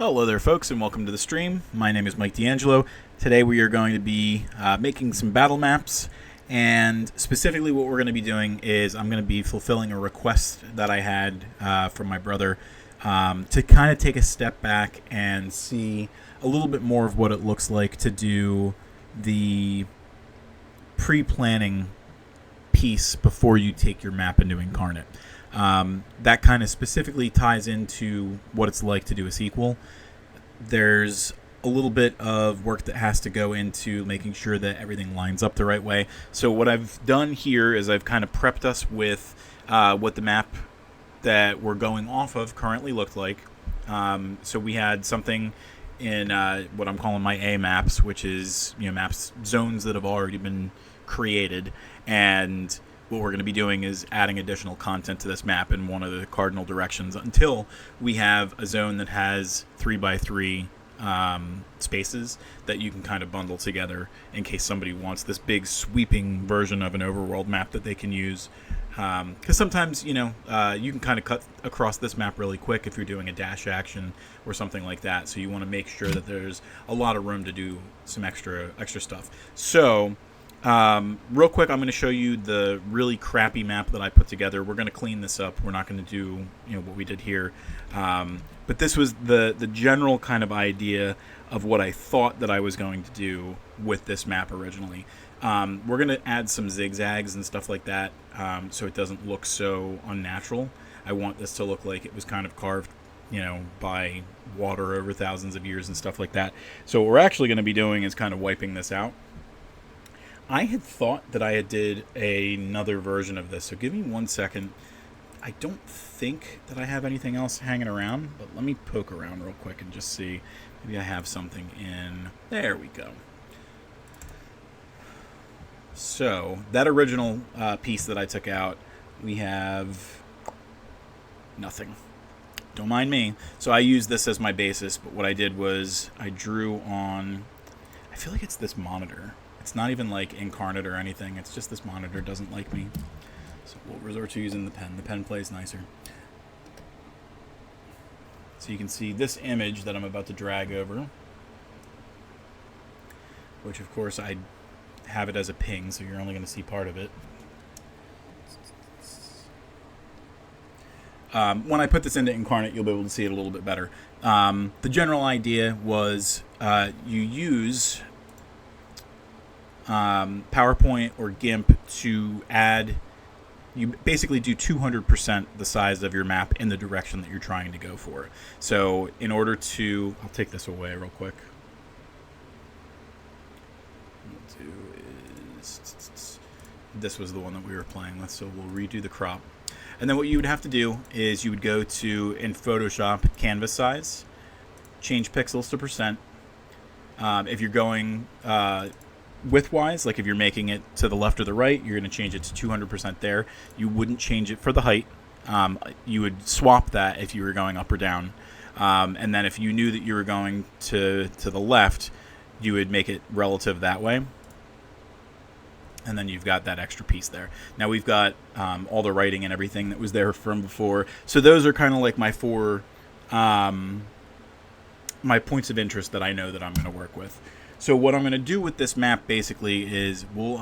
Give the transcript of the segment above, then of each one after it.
Hello there folks and welcome to the stream. My name is Mike D'Angelo. Today we are going to be making some battle maps, and specifically what we're going to be doing is I'm going to be fulfilling a request that I had from my brother to kind of take a step back and see a little bit more of what it looks like to do the pre-planning piece before you take your map into Inkarnate. That kind of specifically ties into what it's like to do a sequel. There's a little bit of work that has to go into making sure that everything lines up the right way. So what I've done here is I've kind of prepped us with what the map that we're going off of currently looked like. So we had something in what I'm calling my A maps, which is maps zones that have already been created, and what we're going to be doing is adding additional content to this map in one of the cardinal directions until we have a zone that has 3x3 spaces that you can kind of bundle together in case somebody wants this big sweeping version of an overworld map that they can use. Because sometimes, you can kind of cut across this map really quick if you're doing a dash action or something like that. So you want to make sure that there's a lot of room to do some extra stuff. So real quick, I'm going to show you the really crappy map that I put together. We're going to clean this up. We're not going to do what we did here. But this was the general kind of idea of what I thought that I was going to do with this map originally. We're going to add some zigzags and stuff like that so it doesn't look so unnatural. I want this to look like it was kind of carved by water over thousands of years and stuff like that. So what we're actually going to be doing is kind of wiping this out. I had thought that I had did another version of this, so give me 1 second. I don't think that I have anything else hanging around, but let me poke around real quick and just see. Maybe I have something in... There we go. So, that original piece that I took out, we have nothing. Don't mind me. So I used this as my basis, but what I did was I drew on... I feel like it's this monitor. It's not even like Inkarnate or anything. It's just this monitor doesn't like me. So we'll resort to using the pen. The pen plays nicer. So you can see this image that I'm about to drag over, which of course I have it as a ping, so you're only going to see part of it. When I put this into Inkarnate, you'll be able to see it a little bit better. The general idea was you use PowerPoint or GIMP to add, you basically do 200% the size of your map in the direction that you're trying to go for. So in order to, I'll take this away real quick. What we'll do is, this was the one that we were playing with, so we'll redo the crop. And then what you would have to do is you would go to, in Photoshop, canvas size, change pixels to percent. If you're going width-wise, like if you're making it to the left or the right, you're going to change it to 200% there. You wouldn't change it for the height. You would swap that if you were going up or down. And then if you knew that you were going to the left, you would make it relative that way. And then you've got that extra piece there. Now we've got all the writing and everything that was there from before. So those are kind of like my four my points of interest that I know that I'm going to work with. So what I'm going to do with this map basically is we'll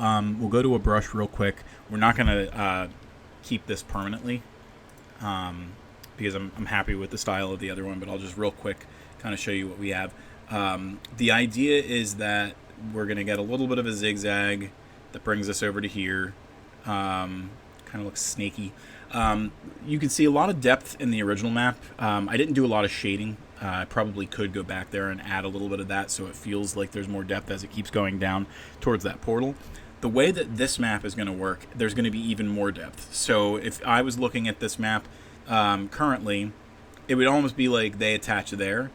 go to a brush real quick. We're not going to keep this permanently because I'm happy with the style of the other one, but I'll just real quick kind of show you what we have. The idea is that we're going to get a little bit of a zigzag that brings us over to here. Kind of looks snaky. You can see a lot of depth in the original map. I didn't do a lot of shading. I probably could go back there and add a little bit of that so it feels like there's more depth as it keeps going down towards that portal. The way that this map is going to work, there's going to be even more depth. So if I was looking at this map currently, it would almost be like they attach there.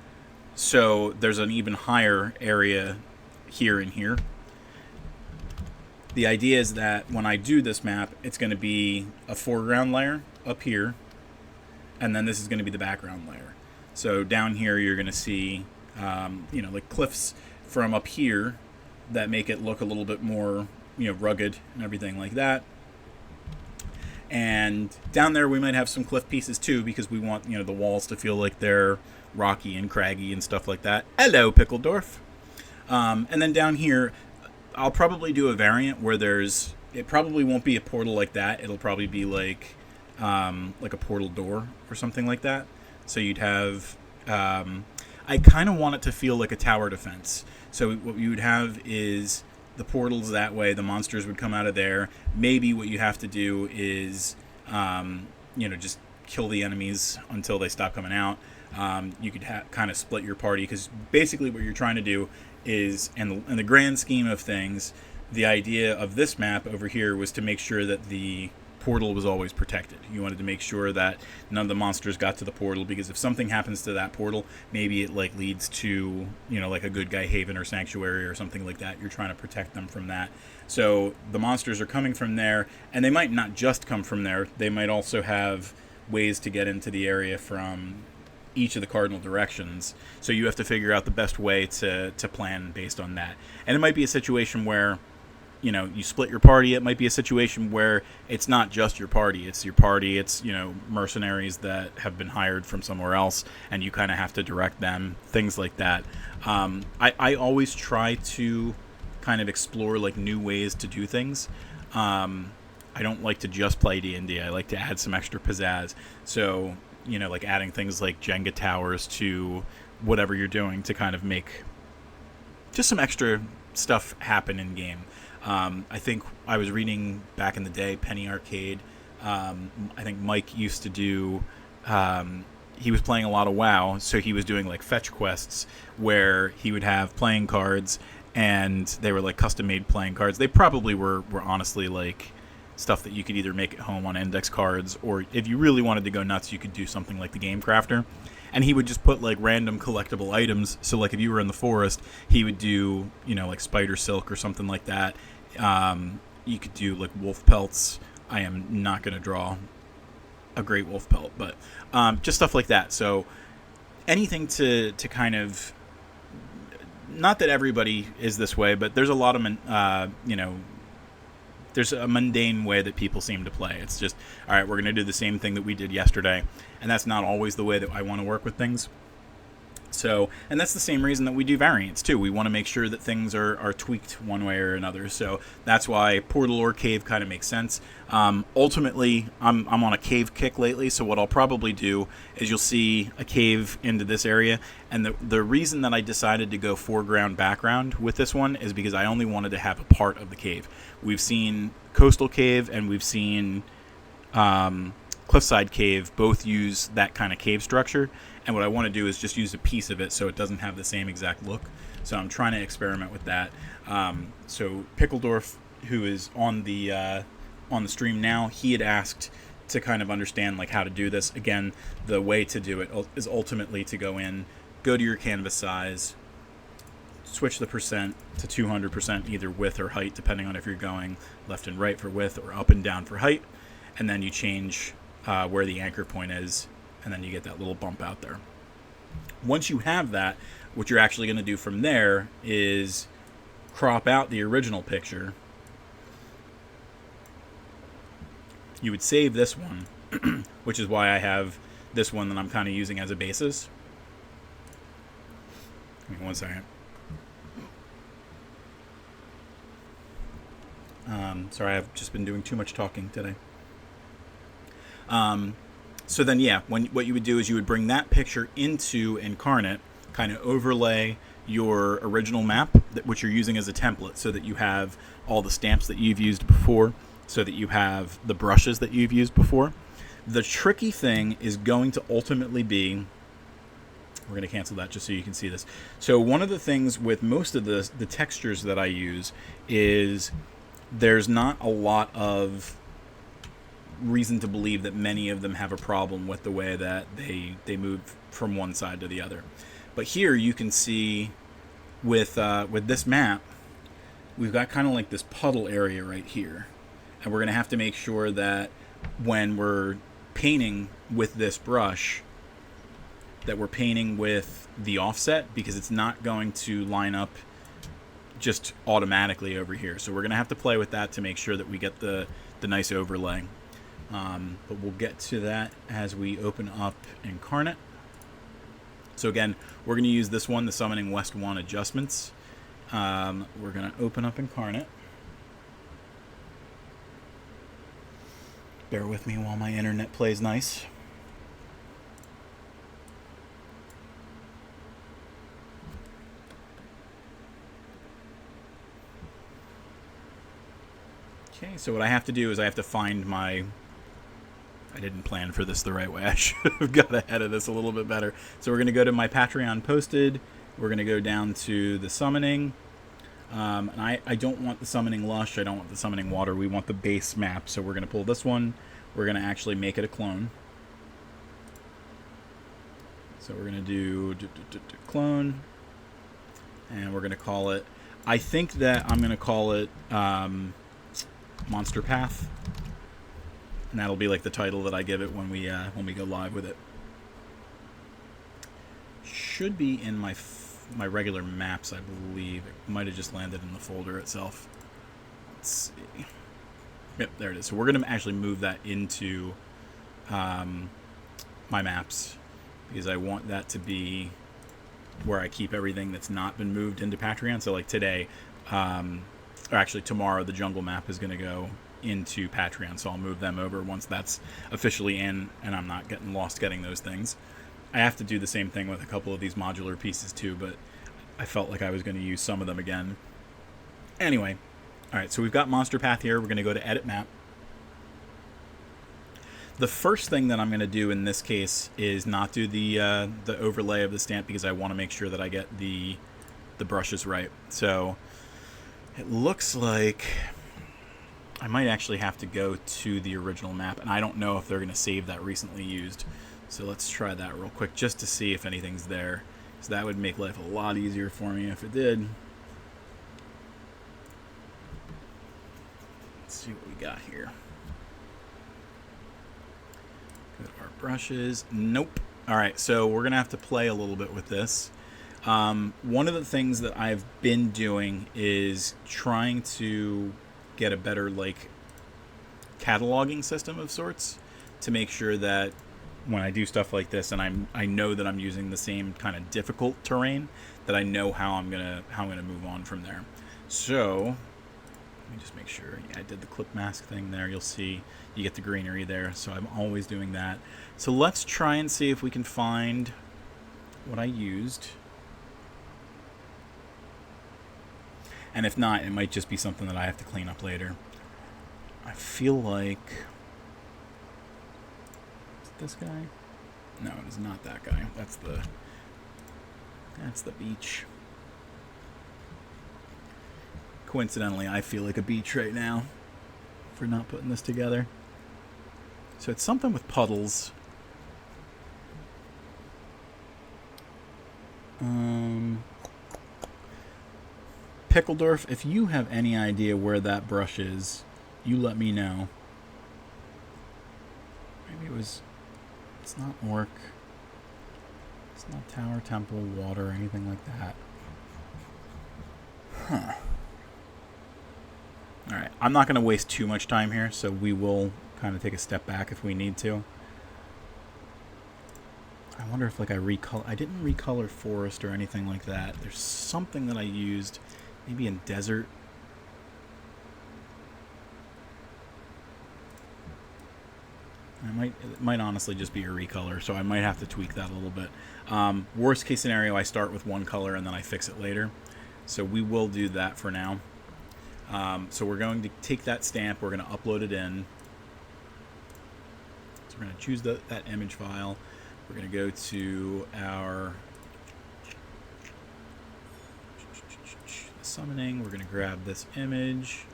So there's an even higher area here and here. The idea is that when I do this map, it's going to be a foreground layer up here, and then this is going to be the background layer. So down here you're going to see, like cliffs from up here that make it look a little bit more, rugged and everything like that. And down there we might have some cliff pieces too because we want, the walls to feel like they're rocky and craggy and stuff like that. Hello, Pickledorf. And then down here, I'll probably do a variant where it probably won't be a portal like that. It'll probably be like a portal door or something like that. So you'd have, I kind of want it to feel like a tower defense. So what you would have is the portals that way. The monsters would come out of there. Maybe what you have to do is, just kill the enemies until they stop coming out. You could kind of split your party, because basically what you're trying to do is, in the grand scheme of things, the idea of this map over here was to make sure that the portal was always protected. You wanted to make sure that none of the monsters got to the portal, because if something happens to that portal, maybe it leads to a good guy haven or sanctuary or something like that. You're trying to protect them from that. So the monsters are coming from there, and they might not just come from there. They might also have ways to get into the area from each of the cardinal directions. So you have to figure out the best way to plan based on that. And it might be a situation where you split your party. It might be a situation where it's not just your party. It's your party. It's, mercenaries that have been hired from somewhere else, and you kind of have to direct them, things like that. I always try to kind of explore new ways to do things. I don't like to just play D&D. I like to add some extra pizzazz. So, adding things like Jenga towers to whatever you're doing to kind of make just some extra stuff happen in game. I think I was reading back in the day, Penny Arcade. I think Mike used to do. He was playing a lot of WoW, so he was doing fetch quests where he would have playing cards, and they were custom-made playing cards. They probably were honestly stuff that you could either make at home on index cards, or if you really wanted to go nuts, you could do something like the Game Crafter. And he would just put random collectible items. So if you were in the forest, he would do spider silk or something like that. You could do wolf pelts. I am not going to draw a great wolf pelt, but just stuff like that. So anything to kind of, not that everybody is this way, but there's a lot of there's a mundane way that people seem to play. It's just, all right, we're going to do the same thing that we did yesterday. And that's not always the way that I want to work with things. So, and that's the same reason that we do variants too. We want to make sure that things are tweaked one way or another. So that's why portal or cave kind of makes sense. Ultimately, I'm on a cave kick lately. So what I'll probably do is you'll see a cave into this area. And the reason that I decided to go foreground background with this one is because I only wanted to have a part of the cave. We've seen Coastal Cave and we've seen Cliffside Cave both use that kind of cave structure. And what I want to do is just use a piece of it so it doesn't have the same exact look. So I'm trying to experiment with that. So Pickledorf, who is on the stream now, he had asked to kind of understand how to do this. Again, the way to do it is ultimately to go to your canvas size, switch the percent to 200%, either width or height, depending on if you're going left and right for width or up and down for height. And then you change where the anchor point is, and then you get that little bump out there. Once you have that, what you're actually going to do from there is crop out the original picture. You would save this one, which is why I have this one that I'm kind of using as a basis. Give me 1 second. Sorry, I've just been doing too much talking today. So then, yeah, what you would do is you would bring that picture into Inkarnate, kind of overlay your original map, which you're using as a template, so that you have all the stamps that you've used before, so that you have the brushes that you've used before. The tricky thing is going to ultimately be, we're going to cancel that just so you can see this. So one of the things with most of the textures that I use is there's not a lot of reason to believe that many of them have a problem with the way that they move from one side to the other. But here you can see with this map, we've got kind of this puddle area right here. And we're going to have to make sure that when we're painting with this brush, that we're painting with the offset, because it's not going to line up just automatically over here. So we're going to have to play with that to make sure that we get the nice overlay. But we'll get to that as we open up Inkarnate. So again, we're going to use this one, the Summoning West 1 adjustments. We're going to open up Inkarnate. Bear with me while my internet plays nice. Okay, so what I have to do is I have to find my... I didn't plan for this the right way. I should have got ahead of this a little bit better. So we're going to go to my Patreon posted. We're going to go down to the summoning. And I don't want the summoning lush. I don't want the summoning water. We want the base map. So we're going to pull this one. We're going to actually make it a clone. So we're going to do clone. And we're going to call it... I think that I'm going to call it Monster Path. And that'll be like the title that I give it when we go live with it. Should be in my regular maps, I believe. It might have just landed in the folder itself. Let's see. Yep, there it is. So we're going to actually move that into my maps because I want that to be where I keep everything that's not been moved into Patreon. So like today, or actually tomorrow, the jungle map is going to go into Patreon, so I'll move them over once that's officially in and I'm not getting lost getting those things. I have to do the same thing with a couple of these modular pieces too, but I felt like I was going to use some of them again. Anyway, alright, so we've got Monster Path here. We're going to go to Edit Map. The first thing that I'm going to do in this case is not do the overlay of the stamp because I want to make sure that I get the brushes right. So it looks like I might actually have to go to the original map, and I don't know if they're going to save that recently used. So let's try that real quick just to see if anything's there. So that would make life a lot easier for me if it did. Let's see what we got here. Go to our brushes. Nope. All right, so we're going to have to play a little bit with this. One of the things that I've been doing is trying to get a better like cataloging system of sorts to make sure that when I do stuff like this and I know that I'm using the same kind of difficult terrain, that I know how I'm gonna move on from there. So let me just make sure. Yeah, I did the clip mask thing there. You'll see you get the greenery there, so I'm always doing that. So let's try and see if we can find what I used. And if not, it might just be something that I have to clean up later. I feel like... Is it this guy? No, it is not that guy. That's the beach. Coincidentally, I feel like a beach right now for not putting this together. So it's something with puddles. Pickledorf, if you have any idea where that brush is, you let me know. Maybe it was... It's not Orc. It's not Tower, Temple, Water, anything like that. Huh. Alright, I'm not going to waste too much time here, so we will kind of take a step back if we need to. I wonder if like I didn't recolor forest or anything like that. There's something that I used... Maybe in desert. It might honestly just be a recolor, so I might have to tweak that a little bit. Worst case scenario, I start with one color and then I fix it later. So we will do that for now. So we're going to take that stamp, we're going to upload it in. So we're going to choose that image file. We're going to go to our summoning. We're going to grab this image,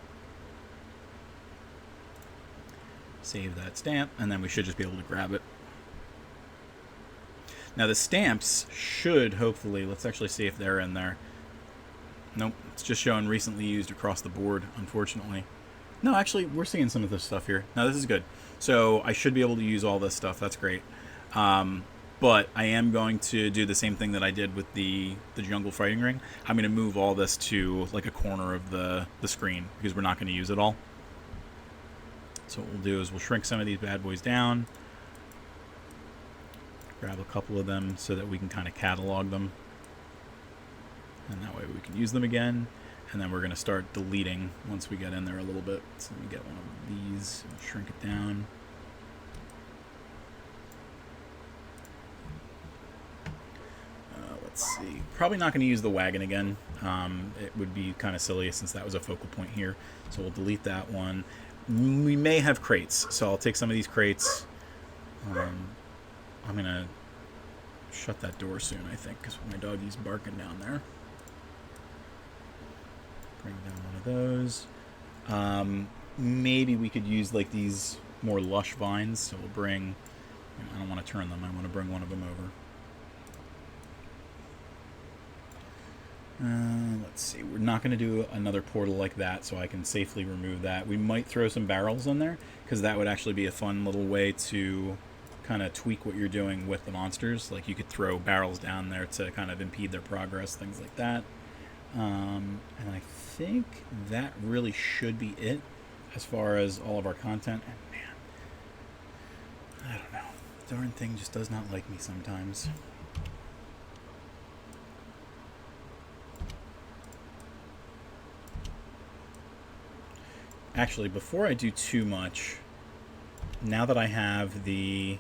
save that stamp, and then we should just be able to grab it. Now the stamps should hopefully, let's actually see if they're in there. Nope, it's just showing recently used across the board, unfortunately. No, actually, we're seeing some of this stuff here. Now this is good. So I should be able to use all this stuff. That's great. But I am going to do the same thing that I did with the jungle fighting ring. I'm going to move all this to like a corner of the screen because we're not going to use it all. So what we'll do is we'll shrink some of these bad boys down. grab a couple of them so that we can kind of catalog them. And that way we can use them again. And then we're going to start deleting once we get in there a little bit. So let me get one of these, shrink it down. Let's see. Probably not going to use the wagon again. It would be kind of silly since that was a focal point here. So we'll delete that one. We may have crates, so I'll take some of these crates. I'm going to shut that door soon, I think, because my doggy's barking down there. Bring down one of those. Maybe we could use like these more lush vines. So we'll bring, I don't want to turn them. I want to bring one of them over. Let's see. We're not going to do another portal like that, so I can safely remove that. We might throw some barrels in there, because that would actually be a fun little way to kind of tweak what you're doing with the monsters. Like you could throw barrels down there to kind of impede their progress, things like that. And I think that really should be it as far as all of our content. And man, I don't know. The darn thing just does not like me sometimes. Actually, before I do too much, now that I have the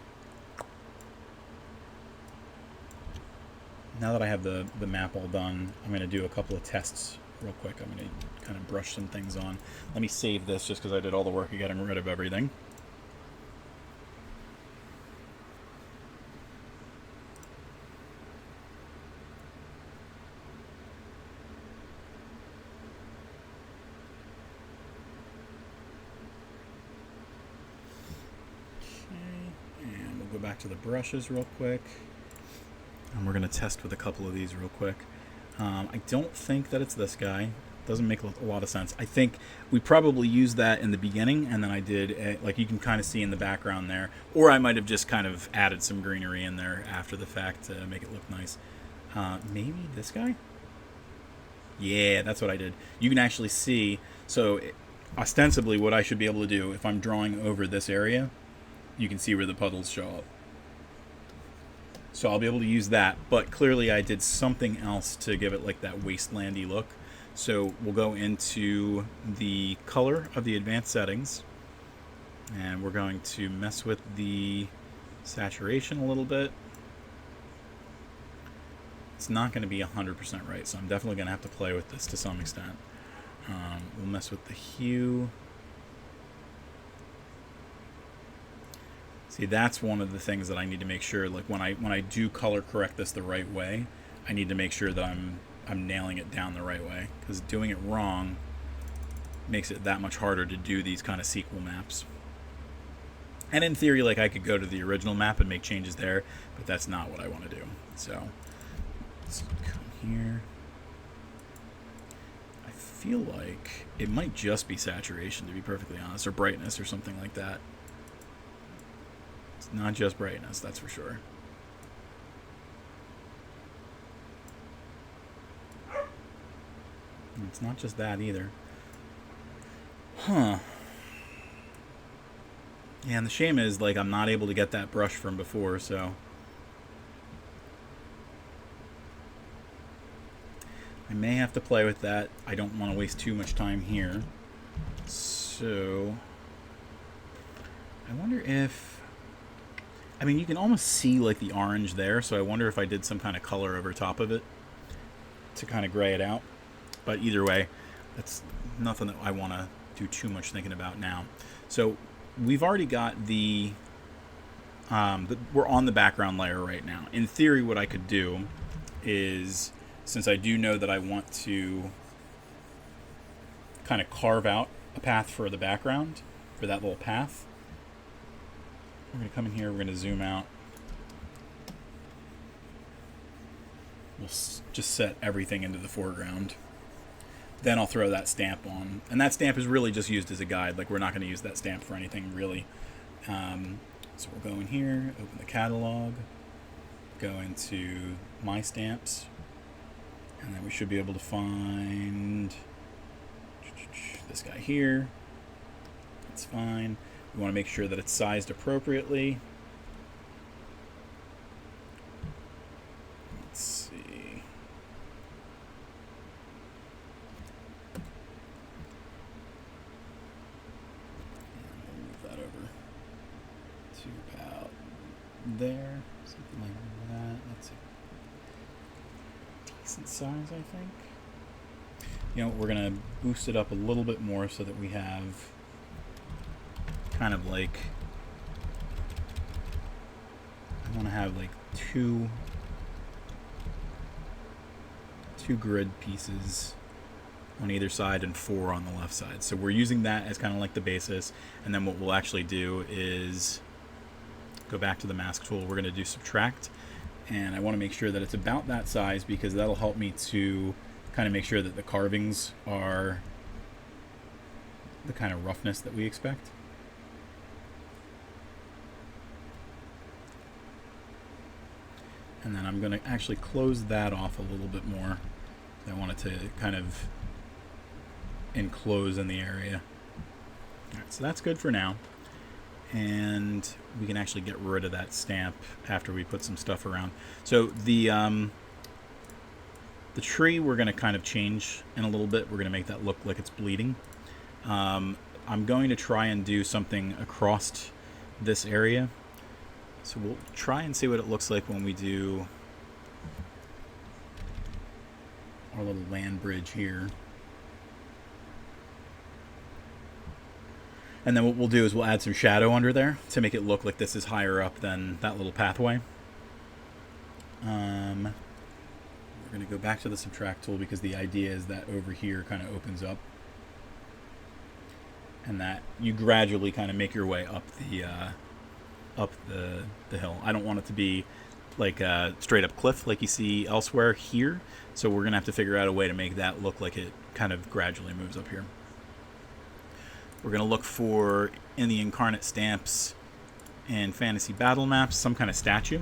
map all done, I'm going to do a couple of tests real quick. I'm going to kind of brush some things on. Let me save this just because I did all the work of getting rid of everything. Okay, and we'll go back to the brushes real quick. And we're going to test with a couple of these real quick. I don't think that it's this guy. Doesn't make a lot of sense. I think we probably used that in the beginning, and then I did, like you can kind of see in the background there. Or I might have just kind of added some greenery in there after the fact to make it look nice. Maybe this guy? Yeah, that's what I did. You can actually see, so ostensibly what I should be able to do, if I'm drawing over this area, you can see where the puddles show up. So I'll be able to use that, but clearly I did something else to give it like that wastelandy look. So we'll go into the color of the advanced settings, and we're going to mess with the saturation a little bit. It's not going to be 100% right, so I'm definitely going to have to play with this to some extent. We'll mess with the hue. See, that's one of the things that I need to make sure, like when I do color correct this the right way, I need to make sure that I'm nailing it down the right way, because doing it wrong makes it that much harder to do these kind of sequel maps. And in theory, like I could go to the original map and make changes there, but that's not what I want to do. So let's come here. I feel like it might just be saturation, to be perfectly honest, or brightness or something like that. It's not just brightness, that's for sure. It's not just that either. Huh. Yeah, and the shame is, like, I'm not able to get that brush from before, so I may have to play with that. I don't want to waste too much time here. So I wonder if, I mean, you can almost see like the orange there, so I wonder if I did some kind of color over top of it to kind of gray it out. But either way, that's nothing that I want to do too much thinking about now. So we've already got we're on the background layer right now. In theory, what I could do is, since I do know that I want to kind of carve out a path for the background, for that little path, we're going to come in here, we're going to zoom out. We'll just set everything into the foreground. Then I'll throw that stamp on. And that stamp is really just used as a guide. Like, we're not going to use that stamp for anything, really. So we'll go in here, open the catalog, go into My Stamps, and then we should be able to find this guy here. That's fine. We want to make sure that it's sized appropriately. there, something like that. That's a decent size, I think. You know, we're going to boost it up a little bit more so that we have kind of like, I want to have like two grid pieces on either side and 4 on the left side. So we're using that as kind of like the basis, and then what we'll actually do is go back to the mask tool. We're going to do subtract, and I want to make sure that it's about that size because that'll help me to kind of make sure that the carvings are the kind of roughness that we expect. And then I'm going to actually close that off a little bit more. I want it to kind of enclose in the area. All right, so that's good for now. And we can actually get rid of that stamp after we put some stuff around. So the tree we're going to kind of change in a little bit. We're going to make that look like it's bleeding. I'm going to try and do something across this area. So we'll try and see what it looks like when we do our little land bridge here. And then what we'll do is we'll add some shadow under there to make it look like this is higher up than that little pathway. We're going to go back to the subtract tool because the idea is that over here kind of opens up. And that you gradually kind of make your way up the hill. I don't want it to be like a straight up cliff like you see elsewhere here. So we're going to have to figure out a way to make that look like it kind of gradually moves up here. We're going to look for, in the Inkarnate stamps and Fantasy Battlemap, some kind of statue.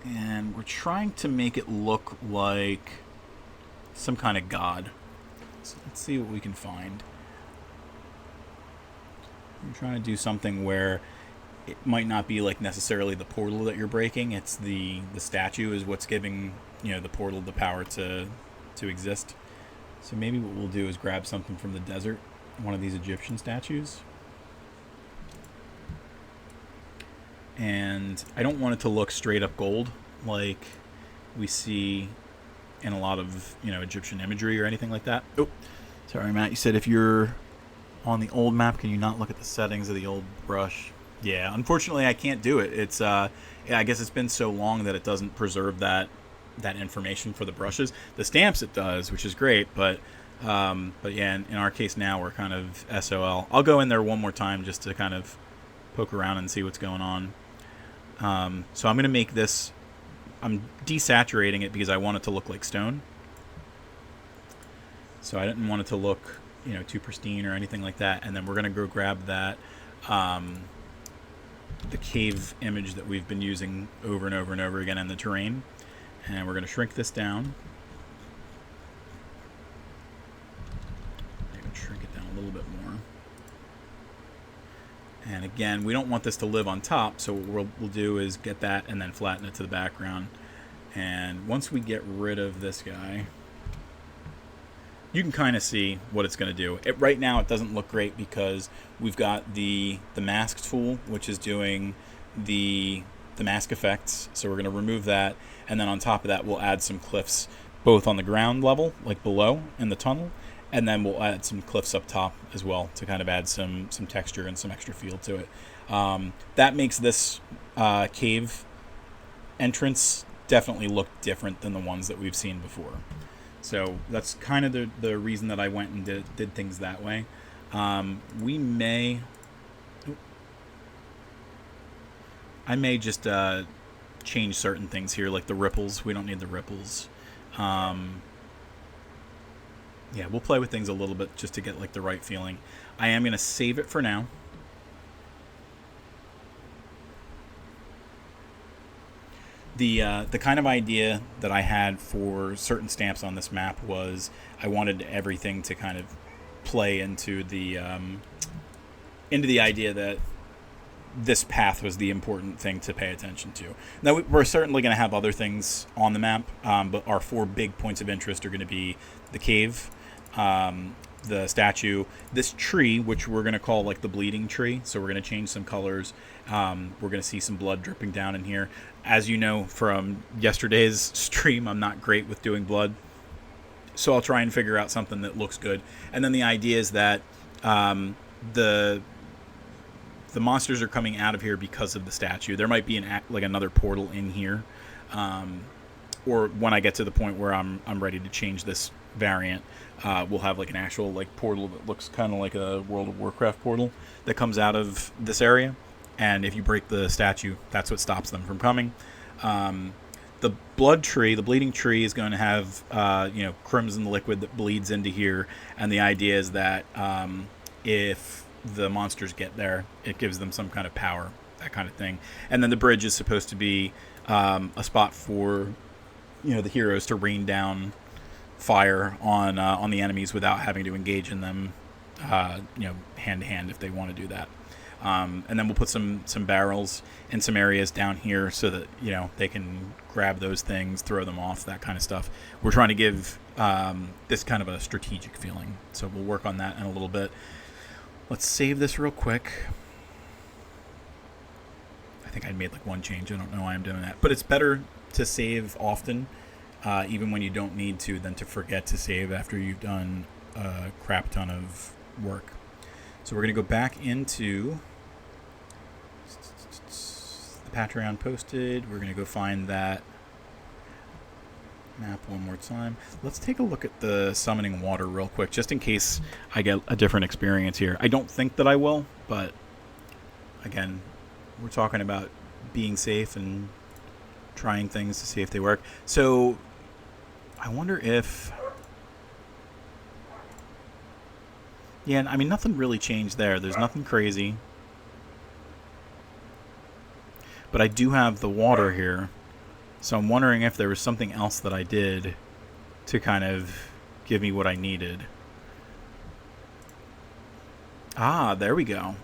And we're trying to make it look like some kind of god. So let's see what we can find. I'm trying to do something where it might not be like necessarily the portal that you're breaking. It's the statue is what's giving, you know, the portal the power to exist. So maybe what we'll do is grab something from the desert, one of these Egyptian statues. And I don't want it to look straight up gold like we see in a lot of, you know, Egyptian imagery or anything like that. Oh, sorry, Matt. You said if you're on the old map, can you not look at the settings of the old brush? Yeah, unfortunately, I can't do it. It's yeah, I guess it's been so long that it doesn't preserve that information for the brushes. The stamps it does, which is great, but yeah, in our case now we're kind of SOL. I'll go in there one more time just to kind of poke around and see what's going on. So I'm going to make this. I'm desaturating it because I want it to look like stone. So I didn't want it to look, you know, too pristine or anything like that. And then we're going to go grab that the cave image that we've been using over and over and over again in the terrain, and we're going to shrink this down. I'm going to shrink it down a little bit more. And again, we don't want this to live on top, so what we'll do is get that and then flatten it to the background. And once we get rid of this guy, you can kind of see what it's going to do. Right now it doesn't look great because we've got the mask tool, which is doing the mask effects. So we're going to remove that, and then on top of that we'll add some cliffs both on the ground level, like below in the tunnel, and then we'll add some cliffs up top as well to kind of add some texture and some extra feel to it. That makes this cave entrance definitely look different than the ones that we've seen before. So that's kind of the reason that I went and did things that way. We may... I may just change certain things here, like the ripples. We don't need the ripples. Yeah, we'll play with things a little bit just to get like the right feeling. I am going to save it for now. The kind of idea that I had for certain stamps on this map was I wanted everything to kind of play into the idea that this path was the important thing to pay attention to. Now, we're certainly going to have other things on the map, but our 4 big points of interest are going to be the cave, the statue. This tree, which we're going to call like the bleeding tree, so we're going to change some colors. We're going to see some blood dripping down in here. As you know from yesterday's stream, I'm not great with doing blood, so I'll try and figure out something that looks good. And then the idea is that the monsters are coming out of here because of the statue. There might be like another portal in here, or when I get to the point where I'm ready to change this variant, we'll have like an actual like portal that looks kind of like a World of Warcraft portal that comes out of this area. And if you break the statue, that's what stops them from coming. The blood tree, the bleeding tree, is going to have crimson liquid that bleeds into here, and the idea is that if the monsters get there, it gives them some kind of power, that kind of thing. And then the bridge is supposed to be a spot for the heroes to rain down fire on the enemies without having to engage in them hand to hand if they want to do that. And then we'll put some barrels in some areas down here so that they can grab those things, throw them off, that kind of stuff. We're trying to give this kind of a strategic feeling, so we'll work on that in a little bit. Let's save this real quick. I think I made like one change. I don't know why I'm doing that, but it's better to save often, even when you don't need to, than to forget to save after you've done a crap ton of work. So we're going to go back into the Patreon posted. We're going to go find that map one more time. Let's take a look at the summoning water real quick, just in case I get a different experience here. I don't think that I will, but again, we're talking about being safe and trying things to see if they work. So I wonder if... Yeah, I mean, nothing really changed there. There's nothing crazy. But I do have the water here. So I'm wondering if there was something else that I did to kind of give me what I needed. Ah, there we go.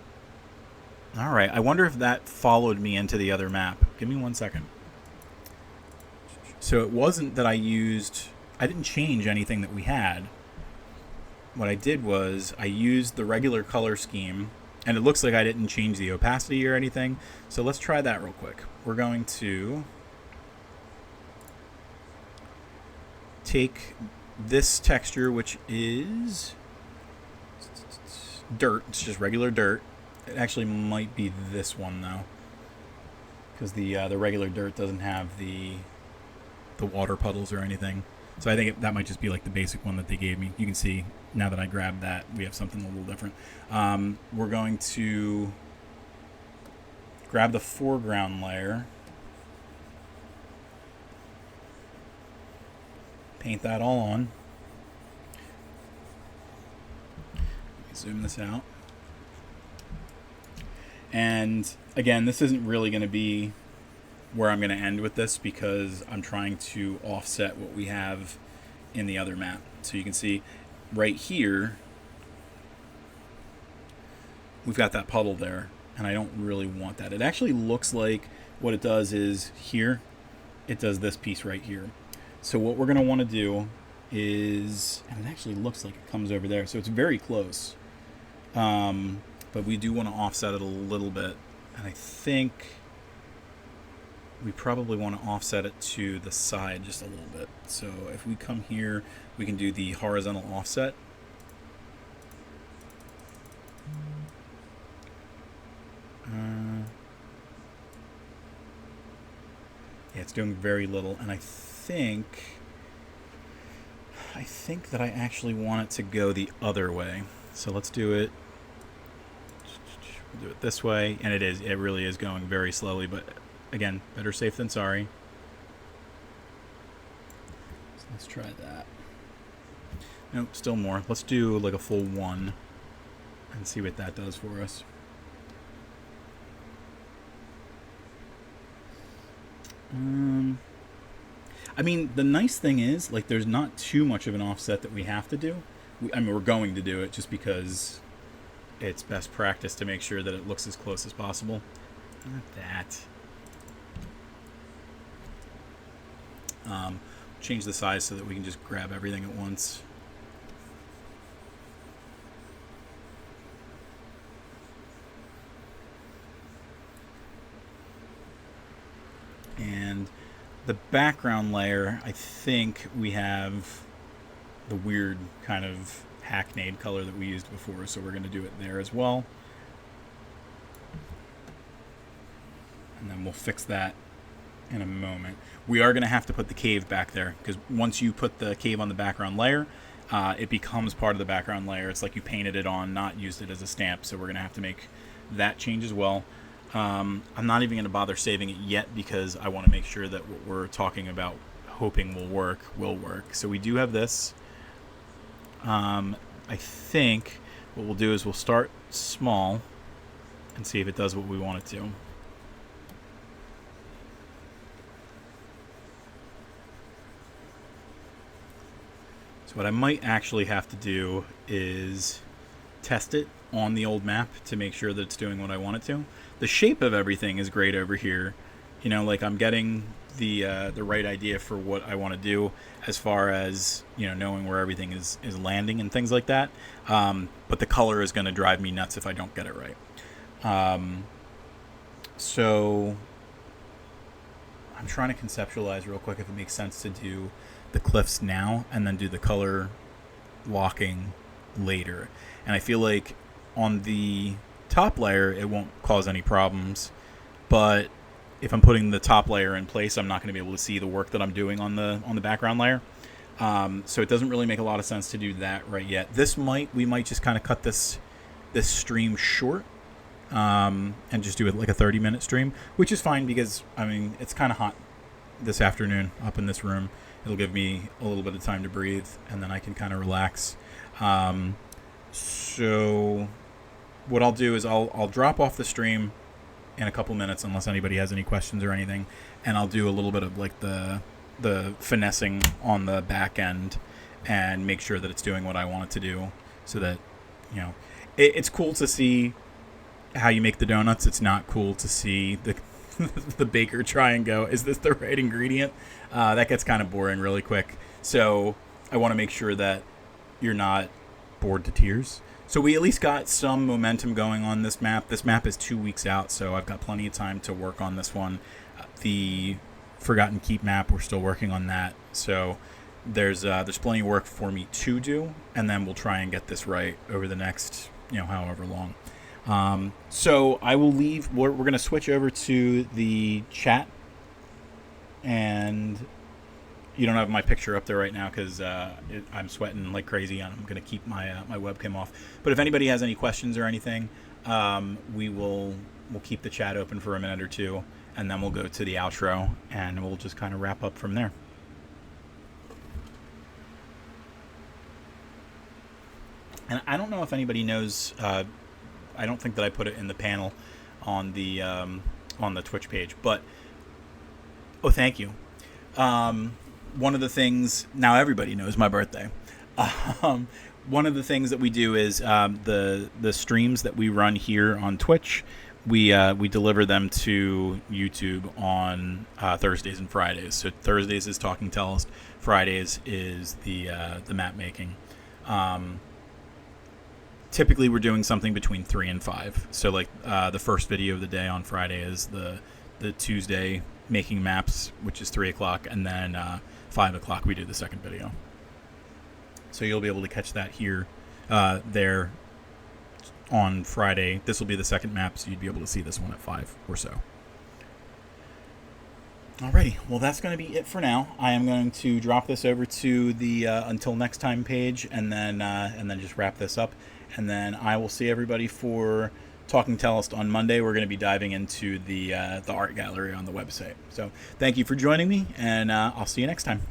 All right. I wonder if that followed me into the other map. Give me 1 second. So it wasn't that I didn't change anything that we had. What I did was I used the regular color scheme, and it looks like I didn't change the opacity or anything. So let's try that real quick. We're going to take this texture, which is dirt. It's just regular dirt. It actually might be this one though, because the regular dirt doesn't have the water puddles or anything. So I think that might just be like the basic one that they gave me. You can see now that I grabbed that, we have something a little different. We're going to grab the foreground layer, paint that all on. Let me zoom this out. And again, this isn't really going to be where I'm going to end with this, because I'm trying to offset what we have in the other map. So you can see right here, we've got that puddle there, and I don't really want that. It actually looks like what it does is here, it does this piece right here. So what we're going to want to do is, and it actually looks like it comes over there, so it's very close. But we do want to offset it a little bit, and I think we probably want to offset it to the side just a little bit. So if we come here, we can do the horizontal offset. Yeah, it's doing very little, and I think that I actually want it to go the other way. So let's do it. We'll do it this way, and it really is going very slowly, but again, better safe than sorry. So let's try that. Nope, still more. Let's do like a full 1 and see what that does for us. I mean, the nice thing is, like, there's not too much of an offset that we have to do. I mean, we're going to do it just because it's best practice to make sure that it looks as close as possible. Not that. Change the size so that we can just grab everything at once. And the background layer, I think we have the weird kind of hackneyed color that we used before, so we're going to do it there as well. And then we'll fix that in a moment. We are going to have to put the cave back there, because once you put the cave on the background layer, it becomes part of the background layer. It's like you painted it on, not used it as a stamp, so we're going to have to make that change as well. I'm not even going to bother saving it yet, because I want to make sure that what we're talking about hoping will work. So we do have this. I think what we'll do is we'll start small and see if it does what we want it to. So what I might actually have to do is test it on the old map to make sure that it's doing what I want it to. The shape of everything is great over here. You know, like I'm getting the right idea for what I want to do as far as, you know, knowing where everything is landing and things like that. But the color is going to drive me nuts if I don't get it right. So I'm trying to conceptualize real quick if it makes sense to do the cliffs now and then do the color locking later. And I feel like on the top layer it won't cause any problems, but if I'm putting the top layer in place, I'm not going to be able to see the work that I'm doing on the background layer. So it doesn't really make a lot of sense to do that right yet. We might just kind of cut this stream short, and just do it like a 30-minute stream, which is fine, because I mean it's kind of hot this afternoon up in this room. It'll give me a little bit of time to breathe, and then I can kind of relax. So what I'll do is I'll drop off the stream in a couple minutes, unless anybody has any questions or anything, and I'll do a little bit of like the finessing on the back end and make sure that it's doing what I want it to do, so that, you know, it's cool to see how you make the donuts. It's not cool to see the the baker try and go, is this the right ingredient? That gets kind of boring really quick. So I want to make sure that you're not bored to tears. So we at least got some momentum going on this map. This map is 2 weeks out, so I've got plenty of time to work on this one. The Forgotten Keep map, we're still working on that. So there's plenty of work for me to do, and then we'll try and get this right over the next, you know, however long. So I will leave. We're going to switch over to the chat, and you don't have my picture up there right now because I'm sweating like crazy, and I'm going to keep my webcam off. But if anybody has any questions or anything, we'll keep the chat open for a minute or two, and then we'll go to the outro, and we'll just kind of wrap up from there. And I don't know if anybody knows. I don't think that I put it in the panel on the Twitch page, but thank you. One of the things, now everybody knows my birthday. One of the things that we do is the streams that we run here on Twitch, we deliver them to YouTube on Thursdays and Fridays. So Thursdays is Talking Tellest, Fridays is the map making. Typically we're doing something between 3 and 5. So like the first video of the day on Friday is the Tuesday making maps, which is 3 o'clock, and then 5 o'clock we do the second video. So you'll be able to catch that here, there on Friday. This will be the second map, so you'd be able to see this one at 5 or so. Alrighty, well that's going to be it for now. I am going to drop this over to the Until Next Time page, and then just wrap this up. And then I will see everybody for Talking Tellest on Monday. We're going to be diving into the art gallery on the website. So thank you for joining me, and I'll see you next time.